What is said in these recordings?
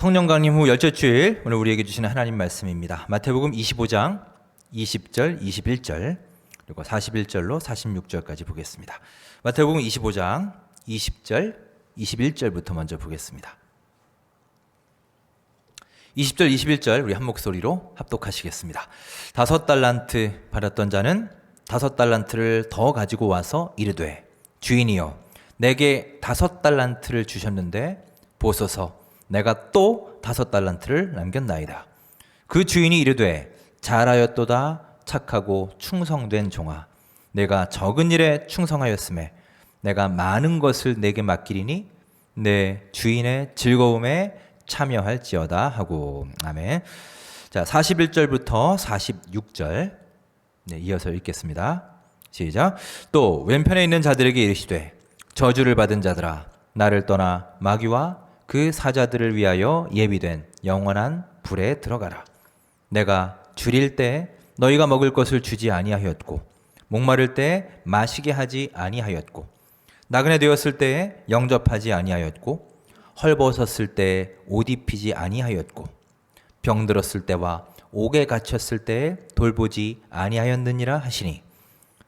성령 강림 후 열째 주일, 오늘 우리에게 주시는 하나님 말씀입니다. 마태복음 25장 20절, 21절 그리고 41절로 46절까지 보겠습니다. 마태복음 25장 20절, 21절부터 먼저 보겠습니다. 20절, 21절 우리 한 목소리로 합독하시겠습니다. 5달란트 받았던 자는 5달란트를 더 가지고 와서 이르되, 주인이여, 내게 5달란트를 주셨는데 보소서, 내가 또 5달란트를 남겼나이다. 그 주인이 이르되, 잘하였도다 착하고 충성된 종아, 내가 적은 일에 충성하였음에 내가 많은 것을 내게 맡기리니 내 주인의 즐거움에 참여할지어다 하고. 아멘. 자, 41절부터 46절 이어서 읽겠습니다. 시작. 또 왼편에 있는 자들에게 이르시되, 저주를 받은 자들아, 나를 떠나 마귀와 그 사자들을 위하여 예비된 영원한 불에 들어가라. 내가 줄일 때 너희가 먹을 것을 주지 아니하였고, 목마를 때 마시게 하지 아니하였고, 나그네 되었을 때에 영접하지 아니하였고, 헐벗었을 때 옷 입히지 아니하였고, 병들었을 때와 옥에 갇혔을 때에 돌보지 아니하였느니라 하시니,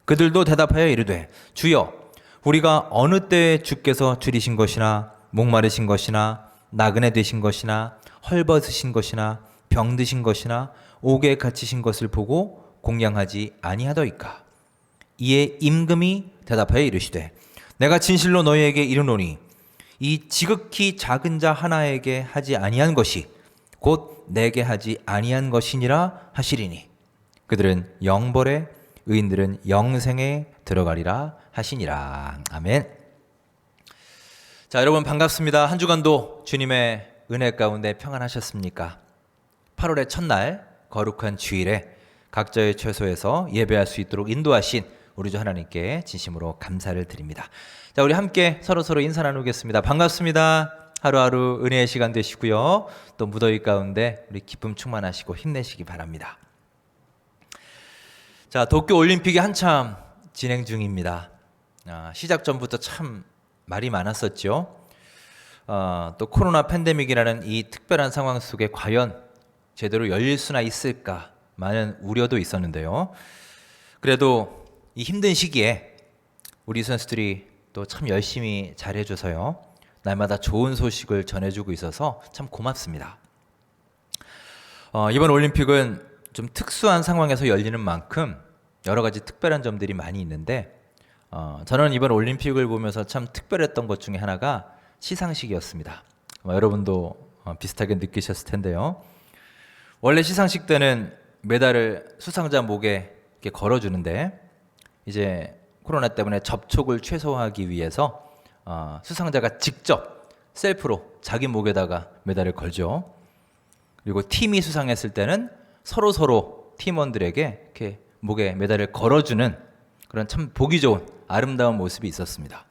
그들도 대답하여 이르되, 주여, 우리가 어느 때에 주께서 줄이신 것이나 목마르신 것이나 나그네 되신 것이나 헐벗으신 것이나 병드신 것이나 옥에 갇히신 것을 보고 공양하지 아니하더이까. 이에 임금이 대답하여 이르시되, 내가 진실로 너희에게 이르노니 이 지극히 작은 자 하나에게 하지 아니한 것이 곧 내게 하지 아니한 것이니라 하시리니, 그들은 영벌에 의인들은 영생에 들어가리라 하시니라. 아멘. 자, 여러분 반갑습니다. 한 주간도 주님의 은혜 가운데 평안하셨습니까? 8월의 첫날 거룩한 주일에 각자의 처소에서 예배할 수 있도록 인도하신 우리 주 하나님께 진심으로 감사를 드립니다. 자, 우리 함께 서로 인사 나누겠습니다. 반갑습니다. 하루하루 은혜의 시간 되시고요. 또 무더위 가운데 우리 기쁨 충만하시고 힘내시기 바랍니다. 자, 도쿄 올림픽이 한참 진행 중입니다. 시작 전부터 참 말이 많았었죠. 또 코로나 팬데믹이라는 이 특별한 상황 속에 과연 제대로 열릴 수나 있을까 많은 우려도 있었는데요. 그래도 이 힘든 시기에 우리 선수들이 또 참 열심히 잘해줘서요, 날마다 좋은 소식을 전해주고 있어서 참 고맙습니다. 이번 올림픽은 좀 특수한 상황에서 열리는 만큼 여러 가지 특별한 점들이 많이 있는데, 저는 이번 올림픽을 보면서 참 특별했던 것 중에 하나가 시상식이었습니다. 여러분도 비슷하게 느끼셨을 텐데요. 원래 시상식 때는 메달을 수상자 목에 이렇게 걸어주는데, 이제 코로나 때문에 접촉을 최소화하기 위해서 수상자가 직접 셀프로 자기 목에다가 메달을 걸죠. 그리고 팀이 수상했을 때는 서로 팀원들에게 이렇게 목에 메달을 걸어주는 그런 참 보기 좋은 아름다운 모습이 있었습니다.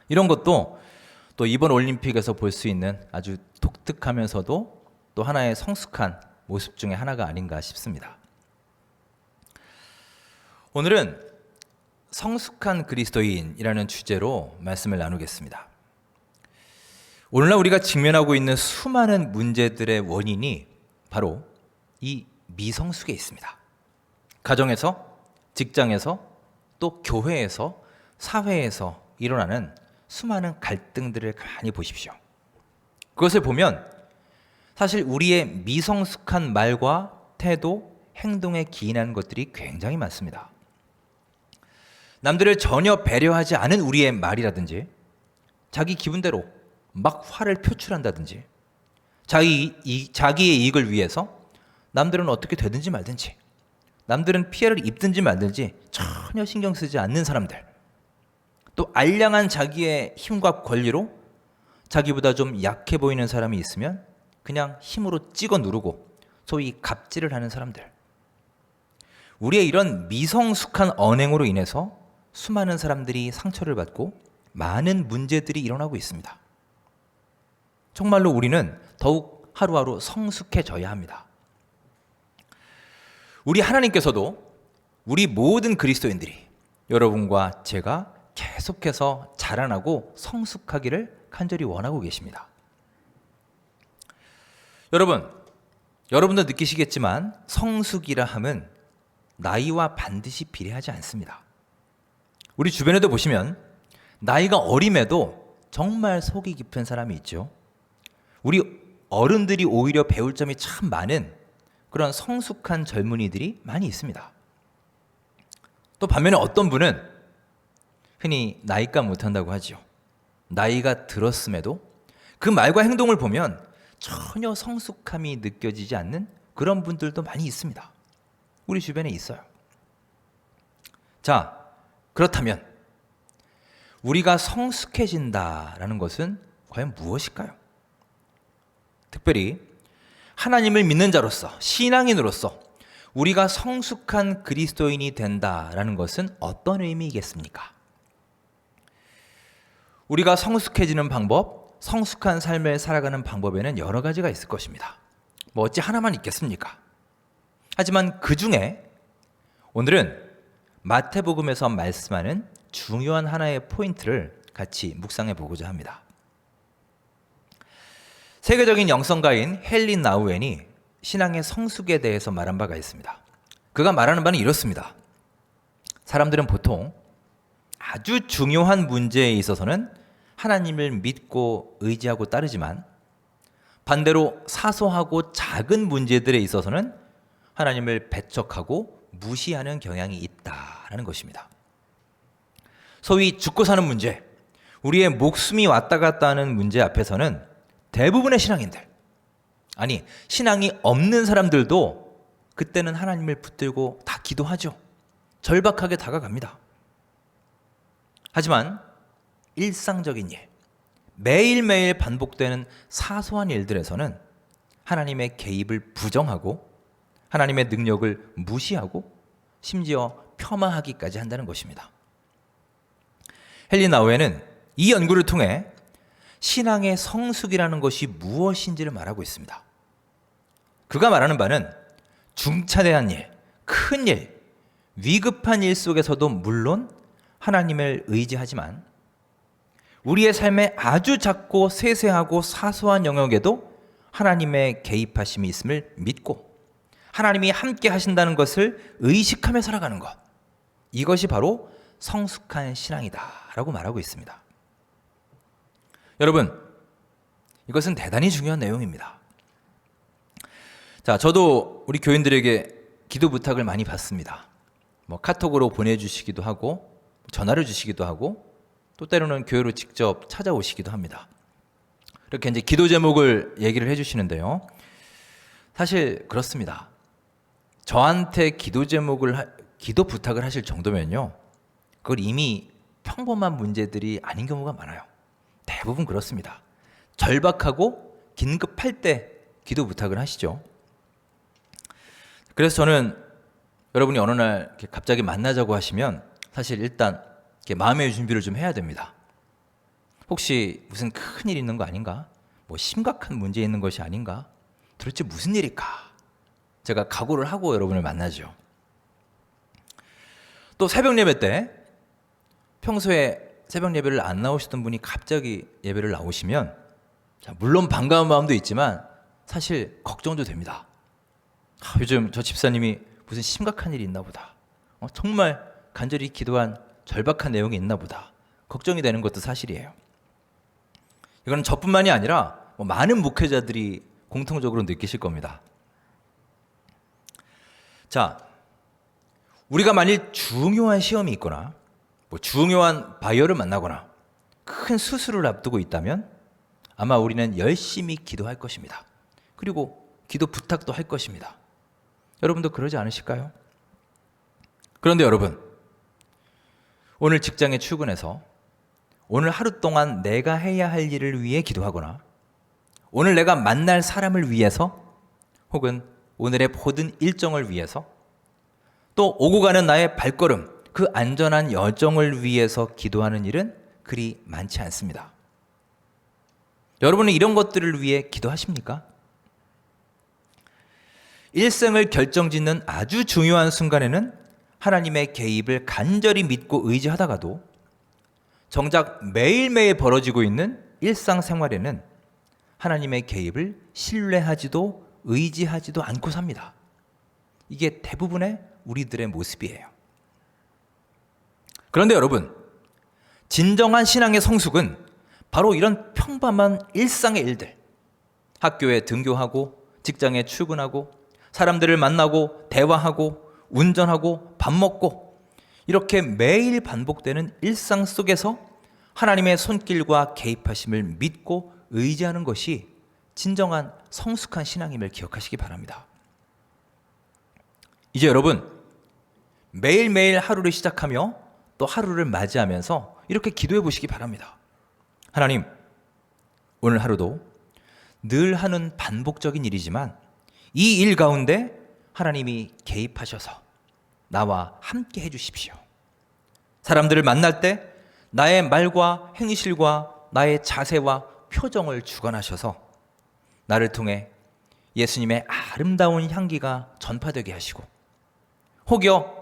이런 것도 또 이번 올림픽에서 볼 수 있는 아주 독특하면서도 또 하나의 성숙한 모습 중에 하나가 아닌가 싶습니다. 오늘은 성숙한 그리스도인이라는 주제로 말씀을 나누겠습니다. 오늘날 우리가 직면하고 있는 수많은 문제들의 원인이 바로 이 미성숙에 있습니다. 가정에서, 직장에서, 또 교회에서, 사회에서 일어나는 수많은 갈등들을 가만히 보십시오. 그것을 보면 사실 우리의 미성숙한 말과 태도, 행동에 기인하는 것들이 굉장히 많습니다. 남들을 전혀 배려하지 않은 우리의 말이라든지, 자기 기분대로 막 화를 표출한다든지, 자기의 이익을 위해서 남들은 어떻게 되든지 말든지, 남들은 피해를 입든지 말든지 전혀 신경 쓰지 않는 사람들, 또 알량한 자기의 힘과 권리로 자기보다 좀 약해 보이는 사람이 있으면 그냥 힘으로 찍어 누르고 소위 갑질을 하는 사람들, 우리의 이런 미성숙한 언행으로 인해서 수많은 사람들이 상처를 받고 많은 문제들이 일어나고 있습니다. 정말로 우리는 더욱 하루하루 성숙해져야 합니다. 우리 하나님께서도 우리 모든 그리스도인들이, 여러분과 제가 계속해서 자라나고 성숙하기를 간절히 원하고 계십니다. 여러분도 느끼시겠지만 성숙이라 함은 나이와 반드시 비례하지 않습니다. 우리 주변에도 보시면 나이가 어림에도 정말 속이 깊은 사람이 있죠. 우리 어른들이 오히려 배울 점이 참 많은 그런 성숙한 젊은이들이 많이 있습니다. 또 반면에 어떤 분은 흔히 나이가 못한다고 하죠. 나이가 들었음에도 그 말과 행동을 보면 전혀 성숙함이 느껴지지 않는 그런 분들도 많이 있습니다. 우리 주변에 있어요. 자, 그렇다면 우리가 성숙해진다라는 것은 과연 무엇일까요? 특별히 하나님을 믿는 자로서, 신앙인으로서 우리가 성숙한 그리스도인이 된다라는 것은 어떤 의미이겠습니까? 우리가 성숙해지는 방법, 성숙한 삶을 살아가는 방법에는 여러 가지가 있을 것입니다. 뭐 어찌 하나만 있겠습니까? 하지만 그 중에 오늘은 마태복음에서 말씀하는 중요한 하나의 포인트를 같이 묵상해 보고자 합니다. 세계적인 영성가인 헨리 나우엔이 신앙의 성숙에 대해서 말한 바가 있습니다. 그가 말하는 바는 이렇습니다. 사람들은 보통 아주 중요한 문제에 있어서는 하나님을 믿고 의지하고 따르지만 반대로 사소하고 작은 문제들에 있어서는 하나님을 배척하고 무시하는 경향이 있다라는 것입니다. 소위 죽고 사는 문제, 우리의 목숨이 왔다 갔다 하는 문제 앞에서는 대부분의 신앙인들, 아니 신앙이 없는 사람들도 그때는 하나님을 붙들고 다 기도하죠. 절박하게 다가갑니다. 하지만 일상적인 일, 매일매일 반복되는 사소한 일들에서는 하나님의 개입을 부정하고 하나님의 능력을 무시하고 심지어 폄하하기까지 한다는 것입니다. 헨리 나우엔은 이 연구를 통해 신앙의 성숙이라는 것이 무엇인지를 말하고 있습니다. 그가 말하는 바는 중차대한 일, 큰 일, 위급한 일 속에서도 물론 하나님을 의지하지만 우리의 삶에 아주 작고 세세하고 사소한 영역에도 하나님의 개입하심이 있음을 믿고 하나님이 함께 하신다는 것을 의식하며 살아가는 것, 이것이 바로 성숙한 신앙이다라고 말하고 있습니다. 여러분, 이것은 대단히 중요한 내용입니다. 자, 저도 우리 교인들에게 기도 부탁을 많이 받습니다. 뭐 카톡으로 보내주시기도 하고 전화를 주시기도 하고 또 때로는 교회로 직접 찾아오시기도 합니다. 이렇게 이제 기도 제목을 얘기를 해주시는데요. 사실 그렇습니다. 저한테 기도 제목을 기도 부탁을 하실 정도면요, 그걸 이미 평범한 문제들이 아닌 경우가 많아요. 대부분 그렇습니다. 절박하고 긴급할 때 기도 부탁을 하시죠. 그래서 저는 여러분이 어느 날 이렇게 갑자기 만나자고 하시면 사실 일단 이렇게 마음의 준비를 좀 해야 됩니다. 혹시 무슨 큰일 있는 거 아닌가? 뭐 심각한 문제 있는 것이 아닌가? 도대체 무슨 일일까? 제가 각오를 하고 여러분을 만나죠. 또 새벽 예배 때 평소에 새벽 예배를 안 나오시던 분이 갑자기 예배를 나오시면 물론 반가운 마음도 있지만 사실 걱정도 됩니다. 요즘 저 집사님이 무슨 심각한 일이 있나 보다. 정말 간절히 기도한 절박한 내용이 있나 보다. 걱정이 되는 것도 사실이에요. 이건 저뿐만이 아니라 많은 목회자들이 공통적으로 느끼실 겁니다. 자, 우리가 만일 중요한 시험이 있거나 중요한 바이어를 만나거나 큰 수술을 앞두고 있다면 아마 우리는 열심히 기도할 것입니다. 그리고 기도 부탁도 할 것입니다. 여러분도 그러지 않으실까요? 그런데 여러분, 오늘 직장에 출근해서 오늘 하루 동안 내가 해야 할 일을 위해 기도하거나 오늘 내가 만날 사람을 위해서 혹은 오늘의 모든 일정을 위해서 또 오고 가는 나의 발걸음, 그 안전한 여정을 위해서 기도하는 일은 그리 많지 않습니다. 여러분은 이런 것들을 위해 기도하십니까? 일생을 결정짓는 아주 중요한 순간에는 하나님의 개입을 간절히 믿고 의지하다가도 정작 매일매일 벌어지고 있는 일상생활에는 하나님의 개입을 신뢰하지도 의지하지도 않고 삽니다. 이게 대부분의 우리들의 모습이에요. 그런데 여러분, 진정한 신앙의 성숙은 바로 이런 평범한 일상의 일들, 학교에 등교하고 직장에 출근하고 사람들을 만나고 대화하고 운전하고 밥 먹고 이렇게 매일 반복되는 일상 속에서 하나님의 손길과 개입하심을 믿고 의지하는 것이 진정한 성숙한 신앙임을 기억하시기 바랍니다. 이제 여러분, 매일매일 하루를 시작하며 또 하루를 맞이하면서 이렇게 기도해 보시기 바랍니다. 하나님, 오늘 하루도 늘 하는 반복적인 일이지만 이 일 가운데 하나님이 개입하셔서 나와 함께 해주십시오. 사람들을 만날 때 나의 말과 행실과 나의 자세와 표정을 주관하셔서 나를 통해 예수님의 아름다운 향기가 전파되게 하시고, 혹여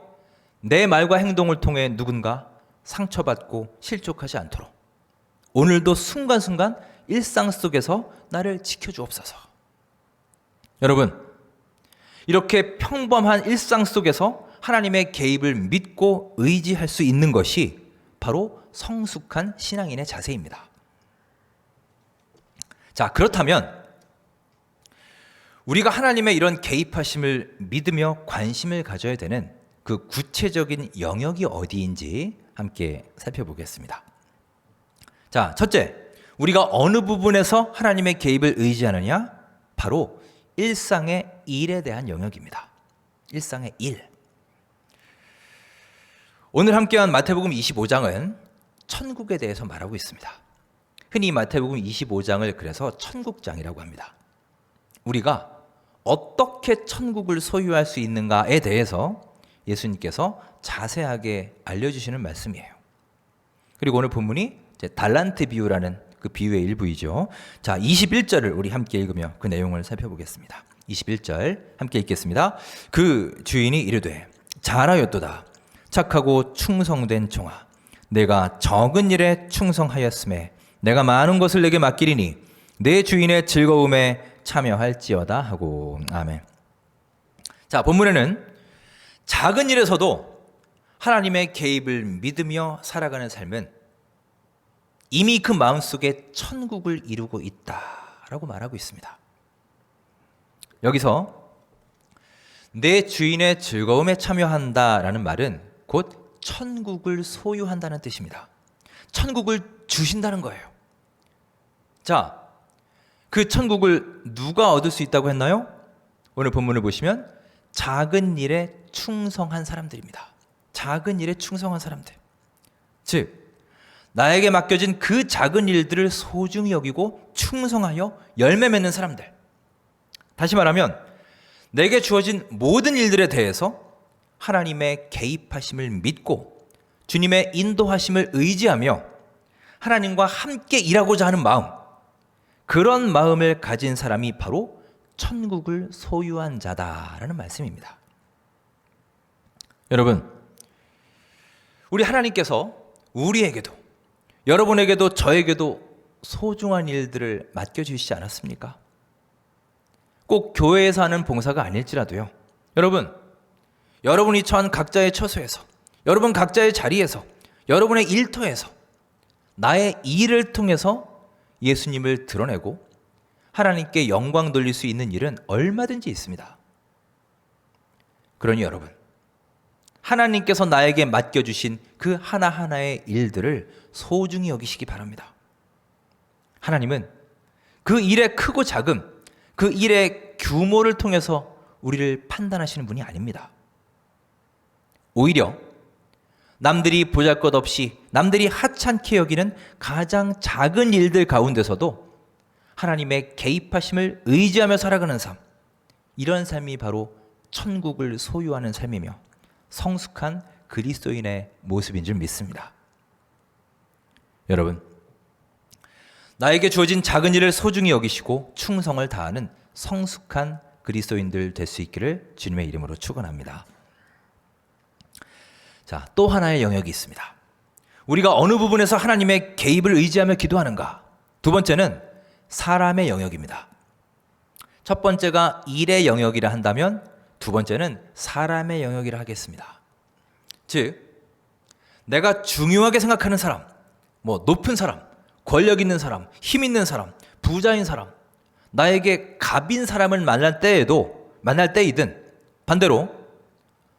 내 말과 행동을 통해 누군가 상처받고 실족하지 않도록 오늘도 순간순간 일상 속에서 나를 지켜주옵소서. 여러분, 이렇게 평범한 일상 속에서 하나님의 개입을 믿고 의지할 수 있는 것이 바로 성숙한 신앙인의 자세입니다. 자, 그렇다면 우리가 하나님의 이런 개입하심을 믿으며 관심을 가져야 되는 그 구체적인 영역이 어디인지 함께 살펴보겠습니다. 자, 첫째, 우리가 어느 부분에서 하나님의 개입을 의지하느냐? 바로 일상의 일에 대한 영역입니다. 일상의 일. 오늘 함께한 마태복음 25장은 천국에 대해서 말하고 있습니다. 흔히 마태복음 25장을 그래서 천국장이라고 합니다. 우리가 어떻게 천국을 소유할 수 있는가에 대해서 예수님께서 자세하게 알려주시는 말씀이에요. 그리고 오늘 본문이 이제 달란트 비유라는 그 비유의 일부이죠. 자, 21절을 우리 함께 읽으며 그 내용을 살펴보겠습니다. 21절 함께 읽겠습니다. 그 주인이 이르되 잘하였도다. 착하고 충성된 종아, 내가 적은 일에 충성하였음에 내가 많은 것을 내게 맡기리니 내 주인의 즐거움에 참여할지어다 하고. 아멘. 자, 본문에는 작은 일에서도 하나님의 개입을 믿으며 살아가는 삶은 이미 그 마음속에 천국을 이루고 있다라고 말하고 있습니다. 여기서 내 주인의 즐거움에 참여한다라는 말은 곧 천국을 소유한다는 뜻입니다. 천국을 주신다는 거예요. 자, 그 천국을 누가 얻을 수 있다고 했나요? 오늘 본문을 보시면 작은 일에 충성한 사람들입니다. 작은 일에 충성한 사람들. 즉, 나에게 맡겨진 그 작은 일들을 소중히 여기고 충성하여 열매 맺는 사람들. 다시 말하면 내게 주어진 모든 일들에 대해서 하나님의 개입하심을 믿고 주님의 인도하심을 의지하며 하나님과 함께 일하고자 하는 마음, 그런 마음을 가진 사람이 바로 천국을 소유한 자다라는 말씀입니다. 여러분, 우리 하나님께서 우리에게도, 여러분에게도 저에게도 소중한 일들을 맡겨주시지 않았습니까? 꼭 교회에서 하는 봉사가 아닐지라도요. 여러분이 처한 각자의 처소에서, 여러분 각자의 자리에서, 여러분의 일터에서 나의 일을 통해서 예수님을 드러내고 하나님께 영광 돌릴 수 있는 일은 얼마든지 있습니다. 그러니 여러분, 하나님께서 나에게 맡겨주신 그 하나하나의 일들을 소중히 여기시기 바랍니다. 하나님은 그 일의 크고 작음, 그 일의 규모를 통해서 우리를 판단하시는 분이 아닙니다. 오히려 남들이 보잘것없이, 남들이 하찮게 여기는 가장 작은 일들 가운데서도 하나님의 개입하심을 의지하며 살아가는 삶, 이런 삶이 바로 천국을 소유하는 삶이며 성숙한 그리스도인의 모습인 줄 믿습니다. 여러분, 나에게 주어진 작은 일을 소중히 여기시고 충성을 다하는 성숙한 그리스도인들 될 수 있기를 주님의 이름으로 축원합니다. 자, 또 하나의 영역이 있습니다. 우리가 어느 부분에서 하나님의 개입을 의지하며 기도하는가? 두 번째는 사람의 영역입니다. 첫 번째가 일의 영역이라 한다면 두 번째는 사람의 영역이라 하겠습니다. 즉, 내가 중요하게 생각하는 사람, 높은 사람, 권력 있는 사람, 힘 있는 사람, 부자인 사람, 나에게 갑인 사람을 만날 때이든 반대로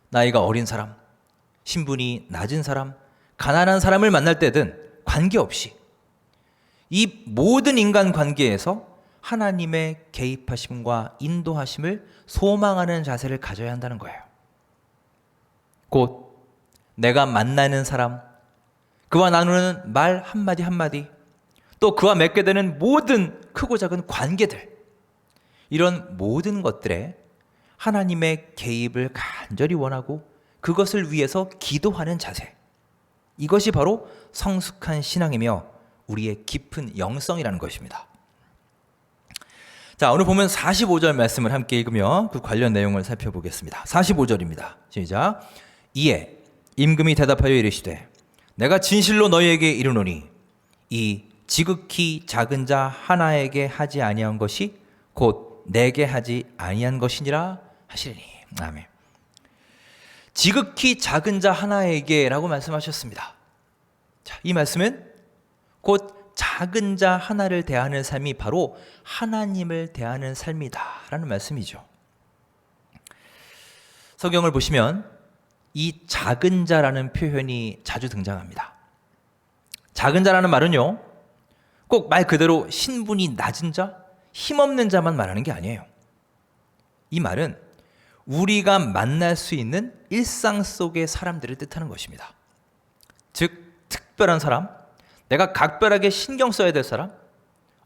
나이가 어린 사람, 신분이 낮은 사람, 가난한 사람을 만날 때든 관계없이 이 모든 인간 관계에서 하나님의 개입하심과 인도하심을 소망하는 자세를 가져야 한다는 거예요. 곧 내가 만나는 사람, 그와 나누는 말 한마디 한마디, 또 그와 맺게 되는 모든 크고 작은 관계들, 이런 모든 것들에 하나님의 개입을 간절히 원하고 그것을 위해서 기도하는 자세, 이것이 바로 성숙한 신앙이며 우리의 깊은 영성이라는 것입니다. 자, 오늘 보면 45절 말씀을 함께 읽으며 그 관련 내용을 살펴보겠습니다. 45절입니다. 시작. 이에 임금이 대답하여 이르시되 내가 진실로 너희에게 이르노니 이 지극히 작은 자 하나에게 하지 아니한 것이 곧 내게 하지 아니한 것이니라 하시리니. 아멘. 지극히 작은 자 하나에게라고 말씀하셨습니다. 자, 이 말씀은 곧 작은 자 하나를 대하는 삶이 바로 하나님을 대하는 삶이다라는 말씀이죠. 성경을 보시면 이 작은 자라는 표현이 자주 등장합니다. 작은 자라는 말은요, 꼭 말 그대로 신분이 낮은 자, 힘없는 자만 말하는 게 아니에요. 이 말은 우리가 만날 수 있는 일상 속의 사람들을 뜻하는 것입니다. 즉, 특별한 사람, 내가 각별하게 신경 써야 될 사람,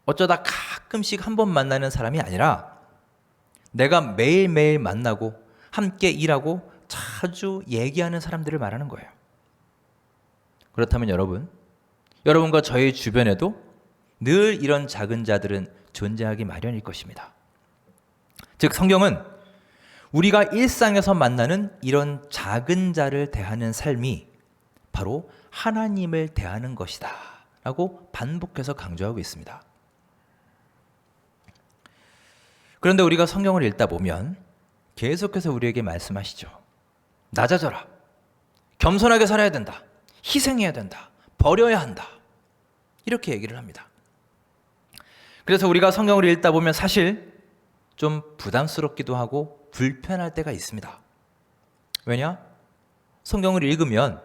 어쩌다 가끔씩 한 번 만나는 사람이 아니라 내가 매일매일 만나고 함께 일하고 자주 얘기하는 사람들을 말하는 거예요. 그렇다면 여러분과 저의 주변에도 늘 이런 작은 자들은 존재하기 마련일 것입니다. 즉, 성경은 우리가 일상에서 만나는 이런 작은 자를 대하는 삶이 바로 하나님을 대하는 것이다 라고 반복해서 강조하고 있습니다. 그런데 우리가 성경을 읽다 보면 계속해서 우리에게 말씀하시죠. 낮아져라. 겸손하게 살아야 된다. 희생해야 된다. 버려야 한다. 이렇게 얘기를 합니다. 그래서 우리가 성경을 읽다 보면 사실 좀 부담스럽기도 하고 불편할 때가 있습니다. 왜냐? 성경을 읽으면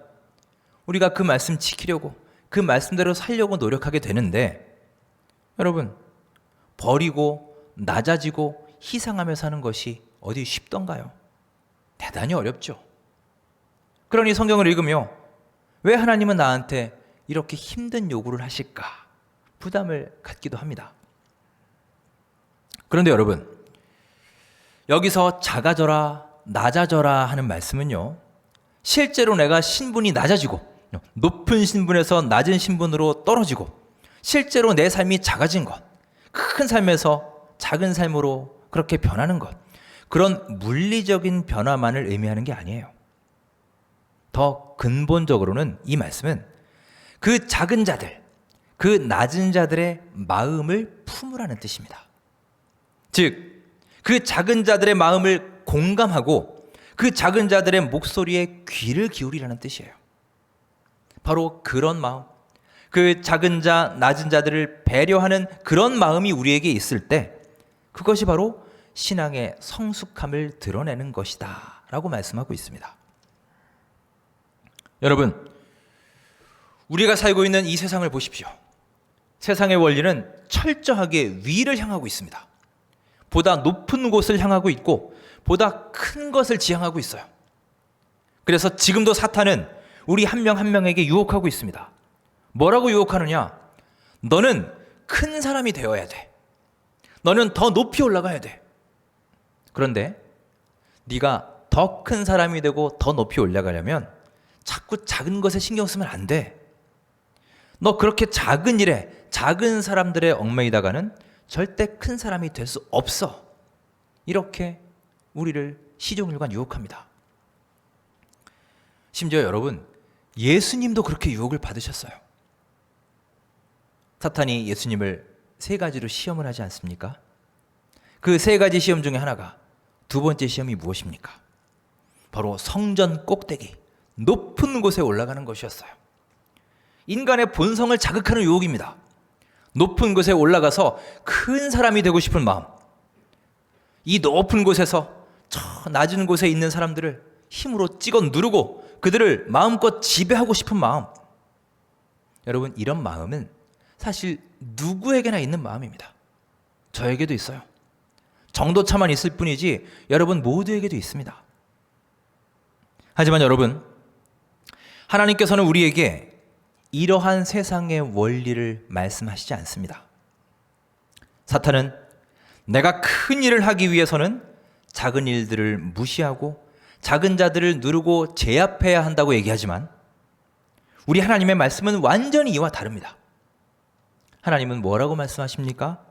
우리가 그 말씀 지키려고, 그 말씀대로 살려고 노력하게 되는데, 여러분, 버리고 낮아지고 희생하며 사는 것이 어디 쉽던가요? 대단히 어렵죠. 그러니 성경을 읽으며 왜 하나님은 나한테 이렇게 힘든 요구를 하실까? 부담을 갖기도 합니다. 그런데 여러분, 여기서 작아져라, 낮아져라 하는 말씀은요, 실제로 내가 신분이 낮아지고 높은 신분에서 낮은 신분으로 떨어지고 실제로 내 삶이 작아진 것, 큰 삶에서 작은 삶으로 그렇게 변하는 것, 그런 물리적인 변화만을 의미하는 게 아니에요. 더 근본적으로는 이 말씀은 그 작은 자들, 그 낮은 자들의 마음을 품으라는 뜻입니다. 즉, 그 작은 자들의 마음을 공감하고 그 작은 자들의 목소리에 귀를 기울이라는 뜻이에요. 바로 그런 마음, 그 작은 자, 낮은 자들을 배려하는 그런 마음이 우리에게 있을 때 그것이 바로 신앙의 성숙함을 드러내는 것이다 라고 말씀하고 있습니다. 여러분, 우리가 살고 있는 이 세상을 보십시오. 세상의 원리는 철저하게 위를 향하고 있습니다. 보다 높은 곳을 향하고 있고 보다 큰 것을 지향하고 있어요. 그래서 지금도 사탄은 우리 한 명 한 명에게 유혹하고 있습니다. 뭐라고 유혹하느냐? 너는 큰 사람이 되어야 돼. 너는 더 높이 올라가야 돼. 그런데 네가 더 큰 사람이 되고 더 높이 올라가려면 자꾸 작은 것에 신경 쓰면 안 돼. 너 그렇게 작은 일에, 작은 사람들의 얽매이다가는 절대 큰 사람이 될 수 없어. 이렇게 우리를 시종일관 유혹합니다. 심지어 여러분, 예수님도 그렇게 유혹을 받으셨어요. 사탄이 예수님을 세 가지로 시험을 하지 않습니까? 그 세 가지 시험 중에 하나가 두 번째 시험이 무엇입니까? 바로 성전 꼭대기, 높은 곳에 올라가는 것이었어요. 인간의 본성을 자극하는 유혹입니다. 높은 곳에 올라가서 큰 사람이 되고 싶은 마음, 이 높은 곳에서 저 낮은 곳에 있는 사람들을 힘으로 찍어 누르고 그들을 마음껏 지배하고 싶은 마음. 여러분, 이런 마음은 사실 누구에게나 있는 마음입니다. 저에게도 있어요. 정도차만 있을 뿐이지 여러분 모두에게도 있습니다. 하지만 여러분, 하나님께서는 우리에게 이러한 세상의 원리를 말씀하시지 않습니다. 사탄은 내가 큰 일을 하기 위해서는 작은 일들을 무시하고 작은 자들을 누르고 제압해야 한다고 얘기하지만 우리 하나님의 말씀은 완전히 이와 다릅니다. 하나님은 뭐라고 말씀하십니까?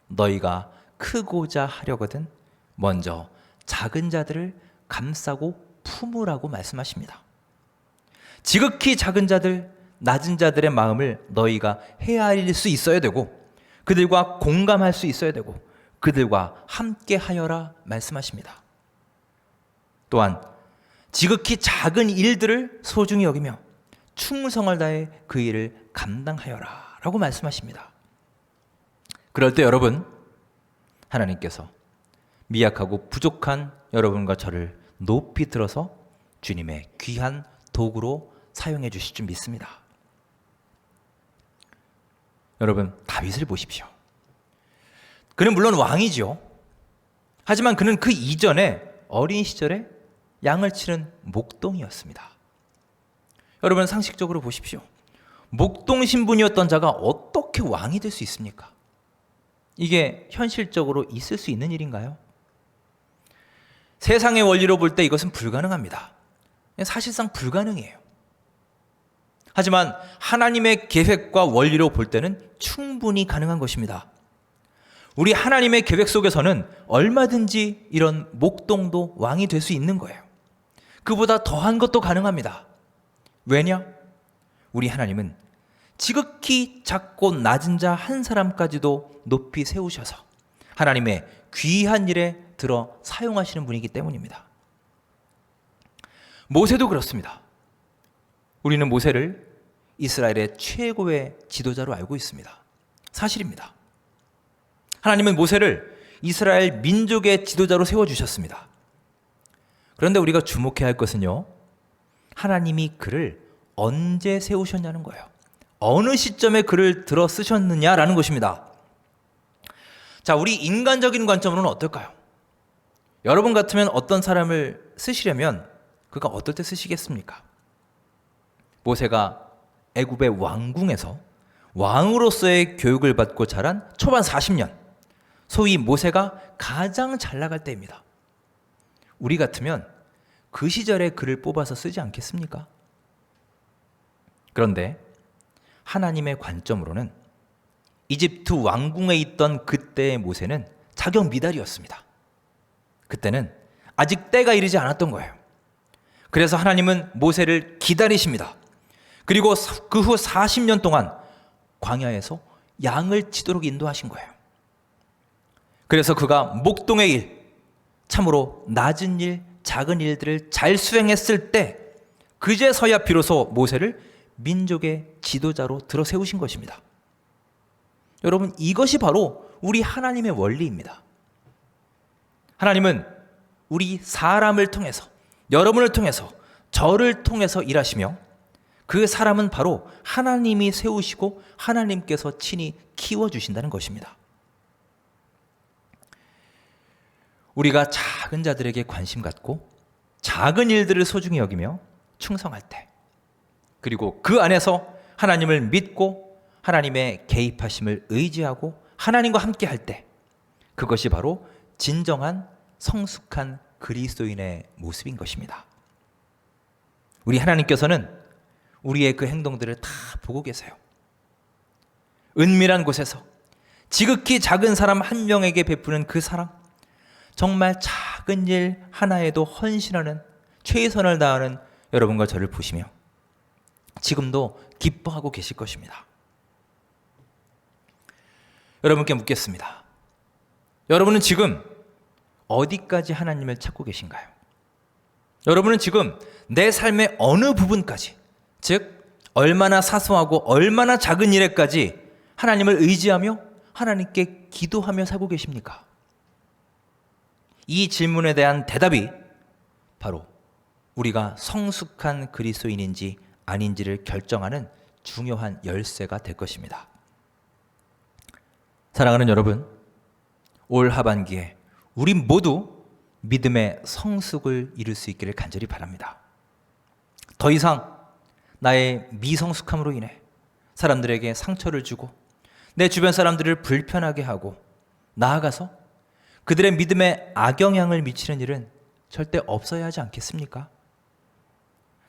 너희가 크고자 하려거든 먼저 작은 자들을 감싸고 품으라고 말씀하십니다. 지극히 작은 자들, 낮은 자들의 마음을 너희가 헤아릴 수 있어야 되고 그들과 공감할 수 있어야 되고 그들과 함께 하여라 말씀하십니다. 또한 지극히 작은 일들을 소중히 여기며 충성을 다해 그 일을 감당하여라 라고 말씀하십니다. 그럴 때 여러분, 하나님께서 미약하고 부족한 여러분과 저를 높이 들어서 주님의 귀한 도구로 사용해 주실 줄 믿습니다. 여러분, 다윗을 보십시오. 그는 물론 왕이죠. 하지만 그는 그 이전에 어린 시절에 양을 치는 목동이었습니다. 여러분, 상식적으로 보십시오. 목동 신분이었던 자가 어떻게 왕이 될 수 있습니까? 이게 현실적으로 있을 수 있는 일인가요? 세상의 원리로 볼 때 이것은 불가능합니다. 사실상 불가능해요. 하지만 하나님의 계획과 원리로 볼 때는 충분히 가능한 것입니다. 우리 하나님의 계획 속에서는 얼마든지 이런 목동도 왕이 될 수 있는 거예요. 그보다 더한 것도 가능합니다. 왜냐? 우리 하나님은 지극히 작고 낮은 자 한 사람까지도 높이 세우셔서 하나님의 귀한 일에 들어 사용하시는 분이기 때문입니다. 모세도 그렇습니다. 우리는 모세를 이스라엘의 최고의 지도자로 알고 있습니다. 사실입니다. 하나님은 모세를 이스라엘 민족의 지도자로 세워주셨습니다. 그런데 우리가 주목해야 할 것은요, 하나님이 그를 언제 세우셨냐는 거예요. 어느 시점에 그를 들어 쓰셨느냐라는 것입니다. 자, 우리 인간적인 관점으로는 어떨까요? 여러분 같으면 어떤 사람을 쓰시려면 그가 어떨 때 쓰시겠습니까? 모세가 애굽의 왕궁에서 왕으로서의 교육을 받고 자란 초반 40년, 소위 모세가 가장 잘 나갈 때입니다. 우리 같으면 그 시절에 그를 뽑아서 쓰지 않겠습니까? 그런데 하나님의 관점으로는 이집트 왕궁에 있던 그때의 모세는 자격 미달이었습니다. 그때는 아직 때가 이르지 않았던 거예요. 그래서 하나님은 모세를 기다리십니다. 그리고 그 후 40년 동안 광야에서 양을 치도록 인도하신 거예요. 그래서 그가 목동의 일, 참으로 낮은 일, 작은 일들을 잘 수행했을 때 그제서야 비로소 모세를 민족의 지도자로 들어 세우신 것입니다. 여러분, 이것이 바로 우리 하나님의 원리입니다. 하나님은 우리 사람을 통해서, 여러분을 통해서, 저를 통해서 일하시며 그 사람은 바로 하나님이 세우시고 하나님께서 친히 키워주신다는 것입니다. 우리가 작은 자들에게 관심 갖고 작은 일들을 소중히 여기며 충성할 때, 그리고 그 안에서 하나님을 믿고 하나님의 개입하심을 의지하고 하나님과 함께 할 때, 그것이 바로 진정한 성숙한 그리스도인의 모습인 것입니다. 우리 하나님께서는 우리의 그 행동들을 다 보고 계세요. 은밀한 곳에서 지극히 작은 사람 한 명에게 베푸는 그 사랑, 정말 작은 일 하나에도 헌신하는, 최선을 다하는 여러분과 저를 보시며 지금도 기뻐하고 계실 것입니다. 여러분께 묻겠습니다. 여러분은 지금 어디까지 하나님을 찾고 계신가요? 여러분은 지금 내 삶의 어느 부분까지, 즉 얼마나 사소하고 얼마나 작은 일에까지 하나님을 의지하며 하나님께 기도하며 살고 계십니까? 이 질문에 대한 대답이 바로 우리가 성숙한 그리스도인인지 아닌지를 결정하는 중요한 열쇠가 될 것입니다. 사랑하는 여러분, 올 하반기에 우리 모두 믿음의 성숙을 이룰 수 있기를 간절히 바랍니다. 더 이상 나의 미성숙함으로 인해 사람들에게 상처를 주고 내 주변 사람들을 불편하게 하고 나아가서 그들의 믿음에 악영향을 미치는 일은 절대 없어야 하지 않겠습니까?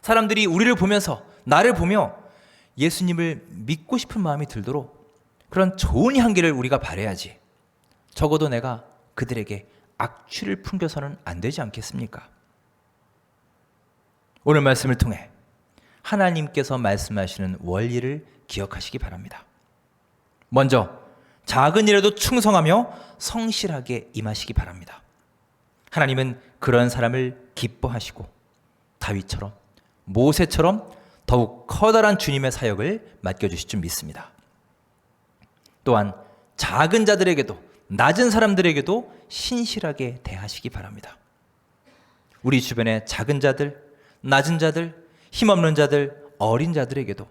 사람들이 우리를 보면서 나를 보며 예수님을 믿고 싶은 마음이 들도록 그런 좋은 향기를 우리가 바라야지. 적어도 내가 그들에게 악취를 풍겨서는 안 되지 않겠습니까? 오늘 말씀을 통해 하나님께서 말씀하시는 원리를 기억하시기 바랍니다. 먼저 작은 일에도 충성하며 성실하게 임하시기 바랍니다. 하나님은 그런 사람을 기뻐하시고 다윗처럼 모세처럼 더욱 커다란 주님의 사역을 맡겨주실 줄 믿습니다. 또한 작은 자들에게도 낮은 사람들에게도 신실하게 대하시기 바랍니다. 우리 주변의 작은 자들, 낮은 자들, 힘없는 자들, 어린 자들에게도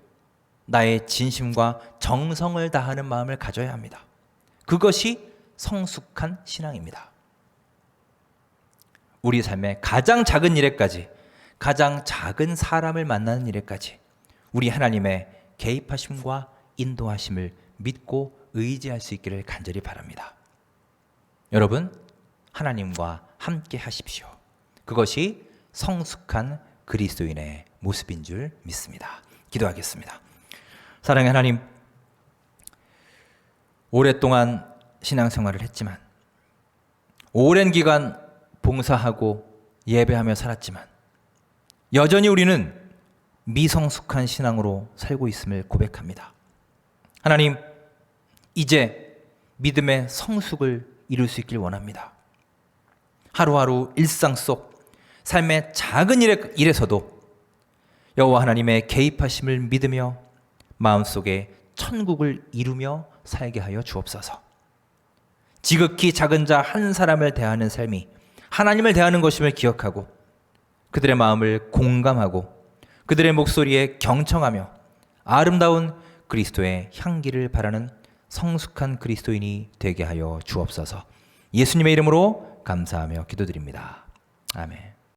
나의 진심과 정성을 다하는 마음을 가져야 합니다. 그것이 성숙한 신앙입니다. 우리 삶의 가장 작은 일에까지, 가장 작은 사람을 만나는 일에까지 우리 하나님의 개입하심과 인도하심을 믿고 의지할 수 있기를 간절히 바랍니다. 여러분, 하나님과 함께 하십시오. 그것이 성숙한 그리스도인의 모습인 줄 믿습니다. 기도하겠습니다. 사랑의 하나님, 오랫동안 신앙생활을 했지만, 오랜 기간 봉사하고 예배하며 살았지만 여전히 우리는 미성숙한 신앙으로 살고 있음을 고백합니다. 하나님, 이제 믿음의 성숙을 이룰 수 있길 원합니다. 하루하루 일상 속 삶의 작은 일에서도 여호와 하나님의 개입하심을 믿으며 마음속에 천국을 이루며 살게 하여 주옵소서. 지극히 작은 자 한 사람을 대하는 삶이 하나님을 대하는 것임을 기억하고 그들의 마음을 공감하고 그들의 목소리에 경청하며 아름다운 그리스도의 향기를 바라는 성숙한 그리스도인이 되게 하여 주옵소서. 예수님의 이름으로 감사하며 기도드립니다. 아멘.